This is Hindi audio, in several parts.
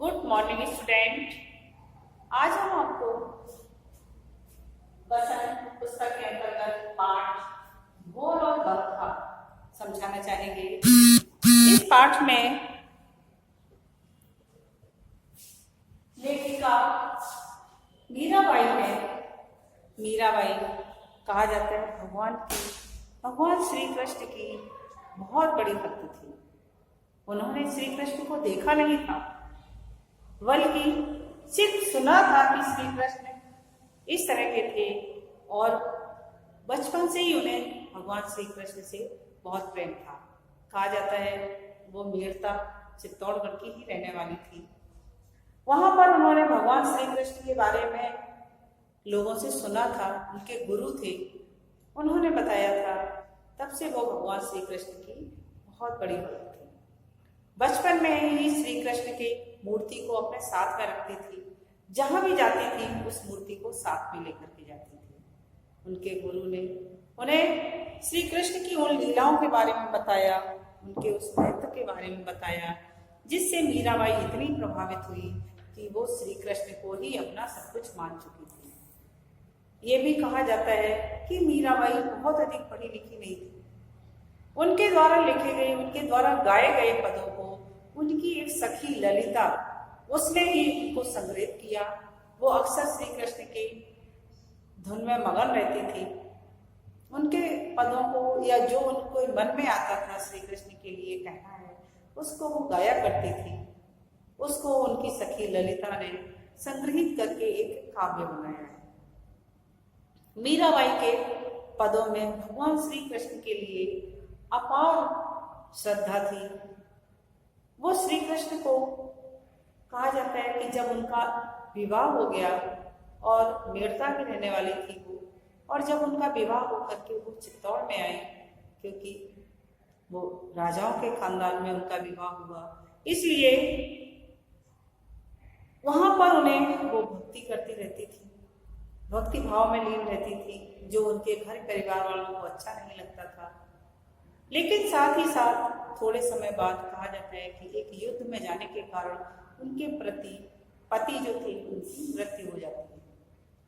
Good morning student. आज हम आपको बसंत पुस्तक के अंतर्गत पाठ घोर और बरखा समझाना चाहेंगे। इस पाठ में लेखिका मीराबाई है। मीराबाई कहा जाता है भगवान श्री कृष्ण की बहुत बड़ी भक्त थी। उन्होंने श्री कृष्ण को देखा नहीं था, बल्कि सिर्फ सुना था कि श्री कृष्ण इस तरह के थे और बचपन से ही उन्हें भगवान श्री कृष्ण से बहुत प्रेम था। कहा जाता है वो मेड़ता चित्तौड़गढ़ की ही रहने वाली थी। वहां पर उन्होंने भगवान श्री कृष्ण के बारे में लोगों से सुना था। उनके गुरु थे, उन्होंने बताया था। तब से वो भगवान श्री कृष्ण की बहुत बड़ी भक्त थी। बचपन में ही श्री कृष्ण की मूर्ति को अपने साथ में रखती थी। जहां भी जाती थी उस मूर्ति को साथ में लेकर के जाती थी। उनके गुरु ने उन्हें श्री कृष्ण की उन लीलाओं के बारे में बताया, उनके उस महत्व के बारे में बताया, जिससे मीराबाई इतनी प्रभावित हुई कि वो श्री कृष्ण को ही अपना सब कुछ मान चुकी थी। ये भी कहा जाता है कि मीराबाई बहुत अधिक पढ़ी लिखी नहीं थी। उनके द्वारा लिखे गए, उनके द्वारा गाए गए पदों को उनकी एक सखी ललिता, उसने ही उनको संग्रहित किया। वो अक्सर श्री कृष्ण के धुन में मगन रहती थी। उनके पदों को या जो उनको मन में आता था श्री कृष्ण के लिए कहना है, उसको वो गाया करती थी। उसको उनकी सखी ललिता ने संग्रहित करके एक काव्य बनाया है। मीराबाई के पदों में भगवान श्री कृष्ण के लिए अपार श्रद्धा थी। वो श्री कृष्ण को कहा जाता है कि जब उनका विवाह हो गया और मेड़ता की रहने वाली थी वो, और जब उनका विवाह होकर के वो चित्तौड़ में आई, क्योंकि वो राजाओं के खानदान में उनका विवाह हुआ, इसलिए वहां पर उन्हें वो भक्ति करती रहती थी, भक्ति भाव में लीन रहती थी, जो उनके घर परिवार वालों को अच्छा नहीं लगता था। लेकिन साथ ही साथ थोड़े समय बाद कहा जाता है कि एक युद्ध में जाने के कारण उनके पति जो थे उनकी मृत्यु हो जाती है।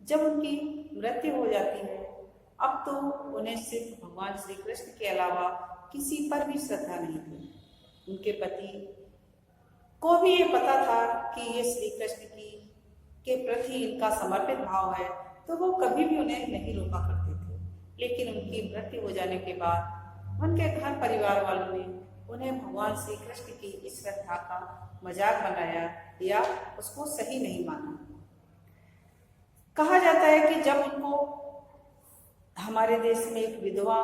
जब उनकी मृत्यु हो जाती है, अब तो उन्हें सिर्फ भगवान श्री कृष्ण के अलावा किसी पर भी श्रद्धा नहीं थी। उनके पति को भी ये पता था कि ये श्री कृष्ण के प्रति इनका समर्पित भाव है, तो वो कभी भी उन्हें नहीं रोका करते थे। लेकिन उनकी मृत्यु हो जाने के बाद उनके घर परिवार वालों ने उन्हें भगवान श्री कृष्ण की इस श्रद्धा का मजाक बनाया या उसको सही नहीं माना। कहा जाता है कि जब उनको हमारे देश में एक विधवा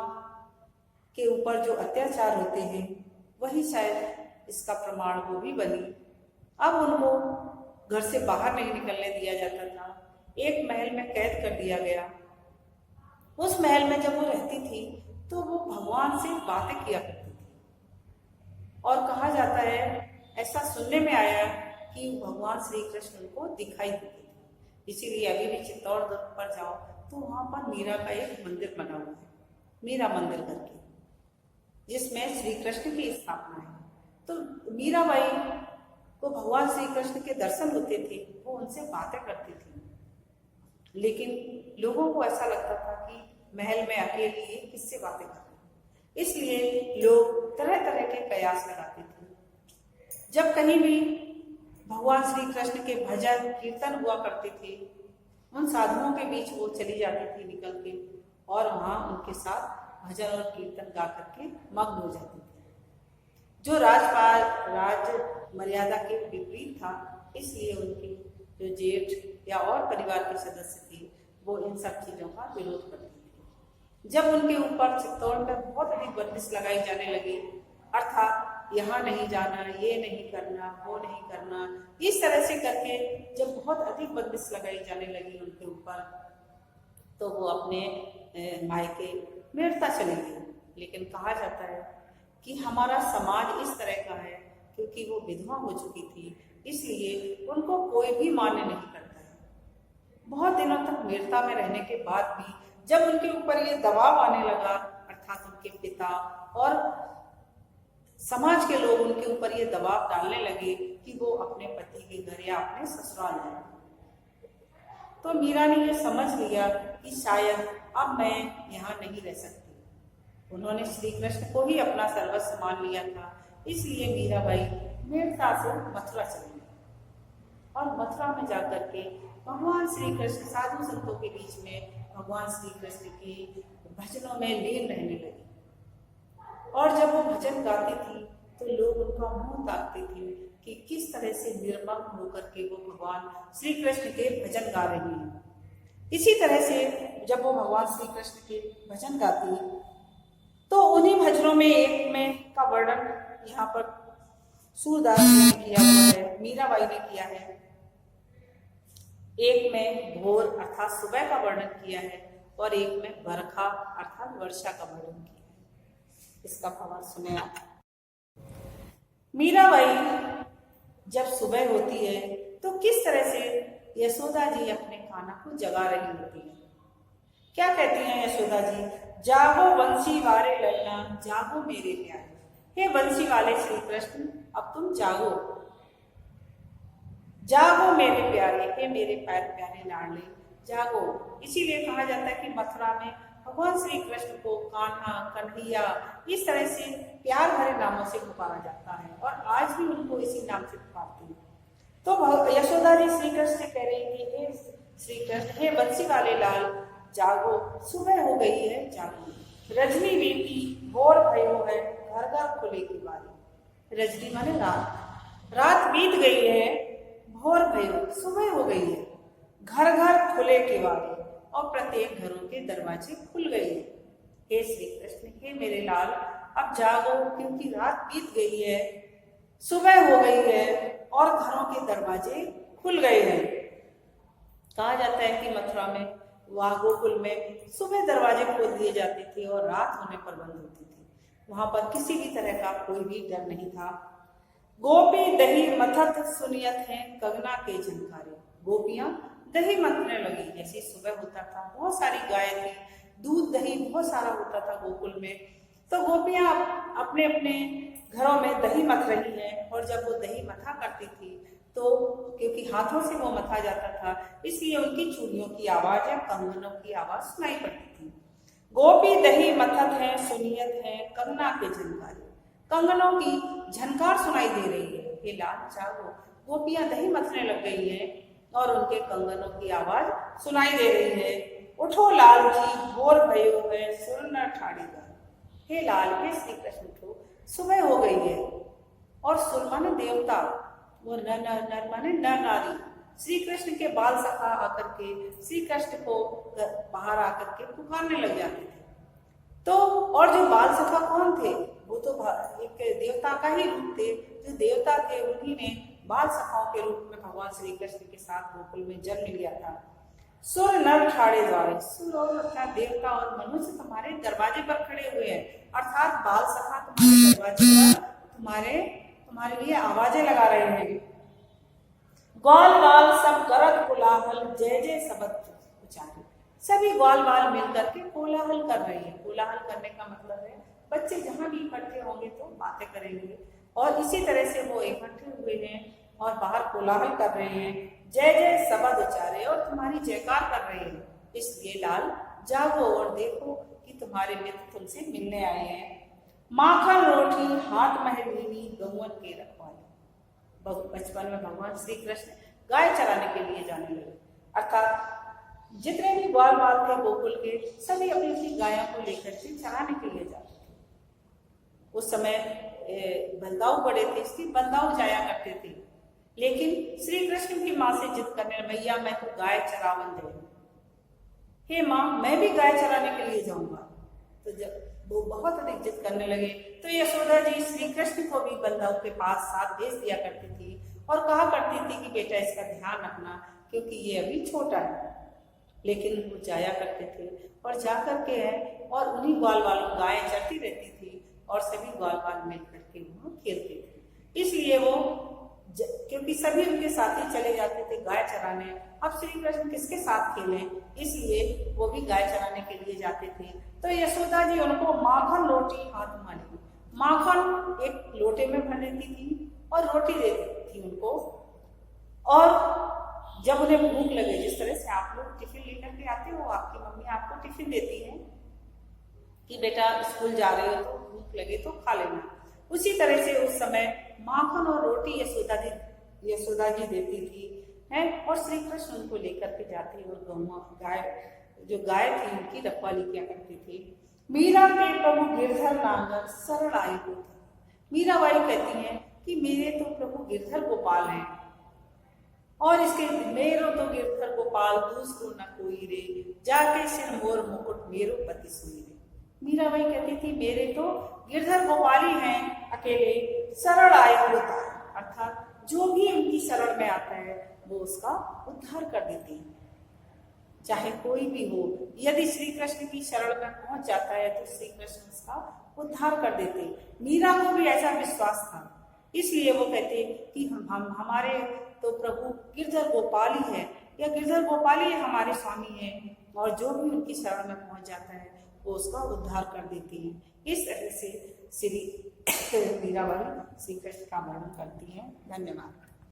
के ऊपर जो अत्याचार होते हैं, वही शायद इसका प्रमाण वो भी बनी। अब उनको घर से बाहर नहीं निकलने दिया जाता था, एक महल में कैद कर दिया गया। उस महल में जब वो रहती थी तो वो भगवान से बातें किया करती थी, और कहा जाता है, ऐसा सुनने में आया कि भगवान श्री कृष्ण उनको दिखाई देते थे। इसीलिए अभी भी चित्तौड़ दुर्ग पर जाओ तो वहां पर मीरा का एक मंदिर बना हुआ है, मीरा मंदिर करके, जिसमें श्री कृष्ण की स्थापना है। तो मीराबाई को भगवान श्री कृष्ण के दर्शन होते थे, वो उनसे बातें करती थी। लेकिन लोगों को ऐसा लगता था कि महल में अकेली ये किससे बातें कर रही, इसलिए लोग तरह तरह के कयास लगाते थे। जब कहीं भी भगवान श्री कृष्ण के भजन कीर्तन हुआ करते थे, उन साधुओं के बीच वो चली जाती थी निकल के, और वहां उनके साथ भजन और कीर्तन गा करके मग्न हो जाती थी। जो राज मर्यादा के विपरीत था, इसलिए उनके जो जेठ या और परिवार के सदस्य थे वो इन सब चीजों का विरोध करते थे। जब उनके ऊपर चित्तौड़ में बहुत अधिक बंदिश लगाई जाने लगी, अर्थात यहाँ नहीं जाना, ये नहीं करना, वो नहीं करना, इस तरह से करके जब बहुत अधिक बंदिश लगाई जाने लगी उनके ऊपर, तो वो अपने मायके मेड़ता चली गई। लेकिन कहा जाता है कि हमारा समाज इस तरह का है, क्योंकि वो विधवा हो चुकी थी, इसलिए उनको कोई भी मान्य नहीं करता है। बहुत दिनों तक मेड़ता में रहने के बाद भी जब उनके ऊपर ये दबाव आने लगा, अर्थात उनके पिता और समाज के लोग उनके ऊपर ये दबाव डालने लगे कि वो अपने पति के घर या अपने ससुराल जाए। तो मीरा ने ये समझ लिया कि शायद अब मैं यहाँ नहीं रह सकती। उन्होंने श्री कृष्ण को ही अपना सर्वस्व मान लिया था, इसलिए मीराबाई मेड़ता से मथुरा चली और मथुरा में जाकर के भगवान श्री कृष्ण साधु संतों के बीच में भगवान श्री कृष्ण के भजनों में लीन रहने लगी। और जब वो भजन गाती थी तो लोग उनका मुंह ताकते थे कि किस तरह से निर्मम होकर के वो भगवान श्री कृष्ण के भजन गा रही हैं। इसी तरह से जब वो भगवान श्री कृष्ण के भजन गाती तो उन्हीं भजनों में एक में का वर्णन यहाँ पर सूरदास ने किया हुआ है, मीराबाई ने किया है। एक में भोर अर्थात सुबह का वर्णन किया है और एक में बरखा अर्थात वर्षा का वर्णन किया है। इसका भावार्थ सुने आप। मीराबाई जब सुबह होती है तो किस तरह से यशोदा जी अपने कान्हा को जगा रही होती है। क्या कहती हैं यशोदा जी? जागो बंसी वाले ललना, जागो मेरे प्यारे। हे बंसी वाले श्री कृष्ण, अब तुम जागो, जागो मेरे प्यारे, हे मेरे प्यारे लाडले, जागो। इसीलिए कहा जाता है कि मथुरा में भगवान श्री कृष्ण को कान्हा, कन्हैया इस तरह से प्यार भरे नामों से पुकारा जाता है और आज भी उनको इसी नाम से पुकारते हैं। तो यशोदा जी श्री कृष्ण से कह रही कि हे श्री कृष्ण, हे बंसी वाले लाल, जागो, सुबह हो गई है, जागो। रजनी बीती भोर भयो है, घर घर खुले की बारी। रजनी माने रात, रात बीत गई है, भोर भयो सुबह हो गई है, घर घर खुले की बारी और प्रत्येक घरों के दरवाजे खुल गए हैं। हे श्री कृष्ण, हे मेरे लाल, अब जागो क्योंकि रात बीत गई है, सुबह हो गई है और घरों के दरवाजे खुल गए हैं। कहा जाता है कि मथुरा में गोकुल में सुबह दरवाजे खोल दिए जाते थे और रात होने पर बंद होती थी। वहां पर किसी भी तरह का कोई भी डर नहीं था। गोपी दही मथत सुनियत है, कंगना के झनकारे। गोपियां दही मथने लगी। जैसे सुबह होता था, बहुत सारी गाय थी, दूध दही बहुत सारा होता था गोकुल में, तो गोपियां अपने अपने घरों में दही मथ रही हैं। और जब वो दही मथा करती थी तो क्योंकि हाथों से वो मथा जाता था, इसलिए उनकी चूड़ियों की आवाज या कंगनों की आवाज सुनाई पड़ती थी। गोपी दही मथत है, सुनियत है, कंगना के झनकारे। कंगनों की झनकार सुनाई दे रही है। हे लाल, जागो। गोपियां दही मथने लग गई हैं और उनके कंगनों की आवाज सुनाई दे रही है। उठो लाल जी, भोर भयो है, सुर न ठाड़ेगा। हे लाल, हे श्री कृष्ण, उठो, सुबह हो गई है। और सुर माने देवता, वो नर माने नर नारी। श्री कृष्ण के बाल सखा आकर के श्री कृष्ण को बाहर आकर के पुकारने लग जाते थे। तो और जो बाल सखा कौन थे? वो तो एक देवता का ही रूप थे। जो देवता थे उन्हीं ने बाल सखाओं के रूप में भगवान श्री कृष्ण के साथ गोकुल में जन्म लिया था। सुर नर ठाड़े द्वारे, सुर और अर्थात देवता और मनुष्य तुम्हारे दरवाजे पर खड़े हुए हैं, अर्थात बाल सखा तुम्हारे दरवाजे पर तुम्हारे लिए आवाजें लगा रहे हैं। ग्वाल बाल सब गरज कोलाहल, जय जय शब्द उचारे। सभी ग्वाल बाल मिलकर के कोलाहल कर रहे हैं। कोलाहल करने का मतलब है बच्चे जहां भी इकट्ठे होंगे तो बातें करेंगे, और इसी तरह से वो इकट्ठे हुए हैं और बाहर कोलाहल कर रहे हैं, जय जय शब्द उचारे, और तुम्हारी जयकार कर रहे हैं। इसलिए लाल, जागो और देखो कि तुम्हारे मित्र तुमसे मिलने आए हैं। माखन रोटी हाथ महलीनी, गौवन के रखवाले। बचपन में भगवान श्री कृष्ण गाय चराने के लिए जाने लगे, अर्थात जितने भी ग्वाल बाल थे गोकुल के, सभी अपनी अपनी गायों को लेकर के चराने के लिए जाते थे। उस समय बंदाऊ बड़े थे, इसलिए बंदाऊ जाया करते थे। लेकिन श्री कृष्ण की माँ से जिद करने, मैया मैं तो गाय चरावन दे, हे माँ मैं भी गाय चराने के लिए जाऊंगा। तो जब वो बहुत अधिक जिद करने लगे तो यशोदा जी श्री कृष्ण को भी बंदाऊ के पास साथ भेज दिया करती थी और कहा करती थी कि बेटा इसका ध्यान रखना क्योंकि ये अभी छोटा है। लेकिन वो जाया करते थे और जा करके है और उन्हीं ग्वाल बालों गायें चरती रहती थी और सभी ग्वाल बाल मिल करके वहां खेलते थे। इसलिए वो क्योंकि सभी उनके साथी चले जाते थे गाय चराने, अब श्री कृष्ण किसके साथ खेलें, इसलिए वो भी गाय चराने के लिए जाते थे। तो यशोदा जी उनको माखन रोटी हाथ मानी, माखन एक लोटे में भर देती थी और रोटी देती थी उनको। और जब उन्हें भूख लगे, जिस तरह से आप लोग टिफिन लेकर के आते हो, आपकी मम्मी आपको टिफिन देती है कि बेटा स्कूल जा रहे हो तो भूख लगे तो खा लेना, उसी तरह से उस समय माखन और रोटी यशोदा जी देती थी है। और श्री कृष्ण उनको लेकर के जाते और गाय थी उनकी रखवाली किया करते थे। मीरा के प्रभु गिरधर नांगर सरल आई को था। मीराबाई कहती हैं कि मेरे तो प्रभु गिरधर गोपाल हैं और इसके मेरो तो गिरधर गोपाल दूसरो न कोई रे, जाके सिर मोर मुकुट मेरो पति सुई रे। मीराबाई कहती थी मेरे तो गिरधर गोपाल ही हैं अकेले, सरल आए होता है, अर्थात जो भी उनकी शरण में आता है वो उसका उद्धार कर देती है, चाहे कोई भी हो। यदि श्री कृष्ण की शरण में पहुंच जाता है तो श्री कृष्ण उसका उद्धार कर देते। मीरा को भी ऐसा विश्वास था, इसलिए वो कहते कि हम हमारे तो प्रभु गिरधर गोपाल ही है, या गिरधर गोपाल ही हमारे स्वामी हैं, और जो भी उनकी शरण में पहुंच जाता है वो उसका उद्धार कर देती हैं। इस तरह से श्री मीराबाई श्री कृष्ण का वर्णन करती हैं। धन्यवाद।